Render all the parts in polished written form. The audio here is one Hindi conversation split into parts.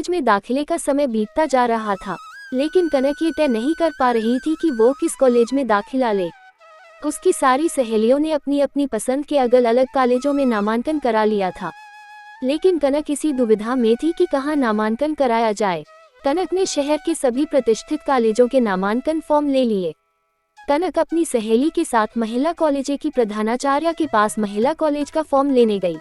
कॉलेज में दाखिले का समय बीतता जा रहा था, लेकिन कनक ये तय नहीं कर पा रही थी कि वो किस कॉलेज में दाखिला ले। उसकी सारी सहेलियों ने अपनी अपनी पसंद के अलग अलग कॉलेजों में नामांकन करा लिया था, लेकिन कनक इसी दुविधा में थी कि कहाँ नामांकन कराया जाए। कनक ने शहर के सभी प्रतिष्ठित कॉलेजों के नामांकन फॉर्म ले लिए। कनक अपनी सहेली के साथ महिला कॉलेज की प्रधानाचार्य के पास महिला कॉलेज का फॉर्म लेने गई।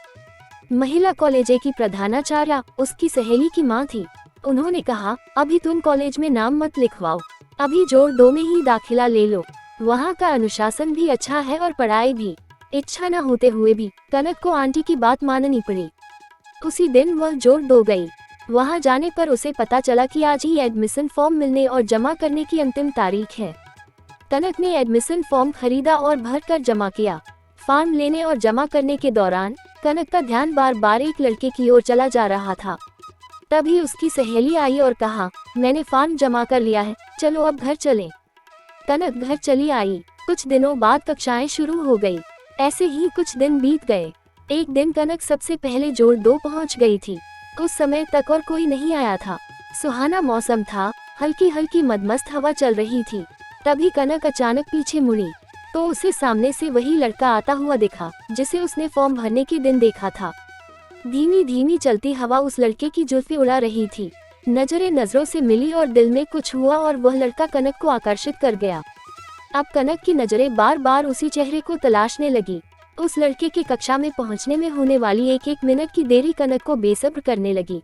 महिला कॉलेज की प्रधानाचार्य उसकी सहेली की मां थी। उन्होंने कहा, अभी तुम कॉलेज में नाम मत लिखवाओ, अभी जोड़ 2 में ही दाखिला ले लो। वहाँ का अनुशासन भी अच्छा है और पढ़ाई भी। इच्छा न होते हुए भी कनक को आंटी की बात माननी पड़ी। उसी दिन वह जोड़ 2 गई। वहाँ जाने पर उसे पता चला कि आज ही एडमिशन फॉर्म मिलने और जमा करने की अंतिम तारीख है। कनक ने एडमिशन फॉर्म खरीदा और भर कर जमा किया। फॉर्म लेने और जमा करने के दौरान कनक का ध्यान बार बार एक लड़के की ओर चला जा रहा था। तभी उसकी सहेली आई और कहा, मैंने फॉर्म जमा कर लिया है, चलो अब घर चलें। कनक घर चली आई। कुछ दिनों बाद कक्षाएं शुरू हो गई। ऐसे ही कुछ दिन बीत गए। एक दिन कनक सबसे पहले जोड़ 2 पहुंच गई थी। उस समय तक और कोई नहीं आया था। सुहाना मौसम था, हल्की हल्की मदमस्त हवा चल रही थी। तभी कनक अचानक पीछे मुड़ी तो उसे सामने से वही लड़का आता हुआ दिखा जिसे उसने फॉर्म भरने के दिन देखा था। धीमी धीमी चलती हवा उस लड़के की जुल्फें उड़ा रही थी। नजरें नजरों से मिली और दिल में कुछ हुआ और वह लड़का कनक को आकर्षित कर गया। अब कनक की नजरें बार बार उसी चेहरे को तलाशने लगी। उस लड़के की कक्षा में पहुंचने में होने वाली एक मिनट की देरी कनक को बेसब्र करने लगी।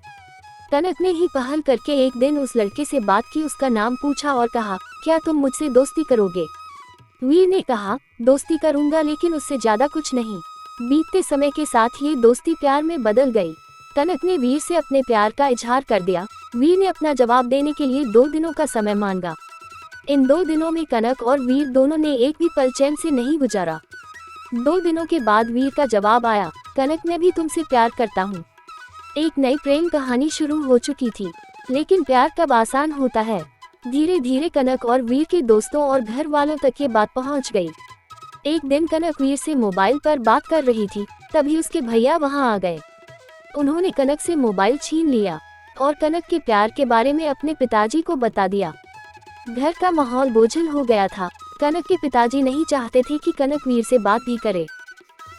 कनक ने ही पहल करके एक दिन उस लड़के से बात की, उसका नाम पूछा और कहा, क्या तुम मुझसे दोस्ती करोगे? वीर ने कहा, दोस्ती करूंगा, लेकिन उससे ज्यादा कुछ नहीं। बीतते समय के साथ ये दोस्ती प्यार में बदल गई। कनक ने वीर से अपने प्यार का इजहार कर दिया। वीर ने अपना जवाब देने के लिए 2 दिनों का समय मांगा। इन 2 दिनों में कनक और वीर दोनों ने एक भी पल चैन से नहीं गुजारा। 2 दिनों के बाद वीर का जवाब आया, कनक, मैं भी तुमसे प्यार करता हूँ। एक नई प्रेम कहानी शुरू हो चुकी थी, लेकिन प्यार कब आसान होता है। धीरे धीरे कनक और वीर के दोस्तों और घर वालों तक ये बात पहुंच गई। एक दिन कनक वीर से मोबाइल पर बात कर रही थी, तभी उसके भैया वहां आ गए। उन्होंने कनक से मोबाइल छीन लिया और कनक के प्यार के बारे में अपने पिताजी को बता दिया। घर का माहौल बोझिल हो गया था। कनक के पिताजी नहीं चाहते थे कि कनक वीर से बात भी करे।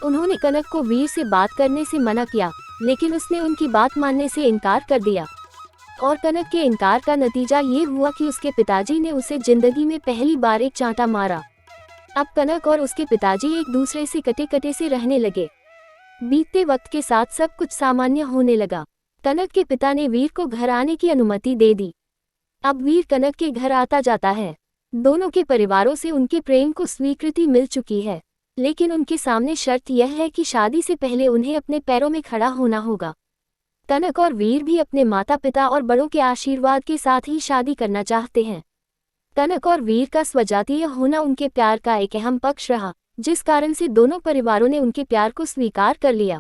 उन्होंने कनक को वीर से बात करने से मना किया, लेकिन उसने उनकी बात मानने से इनकार कर दिया। और कनक के इनकार का नतीजा ये हुआ कि उसके पिताजी ने उसे जिंदगी में पहली बार एक चांटा मारा। अब कनक और उसके पिताजी एक दूसरे से कटे कटे से रहने लगे। बीतते वक्त के साथ सब कुछ सामान्य होने लगा। कनक के पिता ने वीर को घर आने की अनुमति दे दी। अब वीर कनक के घर आता जाता है। दोनों के परिवारों से उनके प्रेम को स्वीकृति मिल चुकी है, लेकिन उनके सामने शर्त यह है कि शादी से पहले उन्हें अपने पैरों में खड़ा होना होगा। कनक और वीर भी अपने माता पिता और बड़ों के आशीर्वाद के साथ ही शादी करना चाहते हैं। कनक और वीर का स्वजातीय होना उनके प्यार का एक अहम पक्ष रहा, जिस कारण से दोनों परिवारों ने उनके प्यार को स्वीकार कर लिया।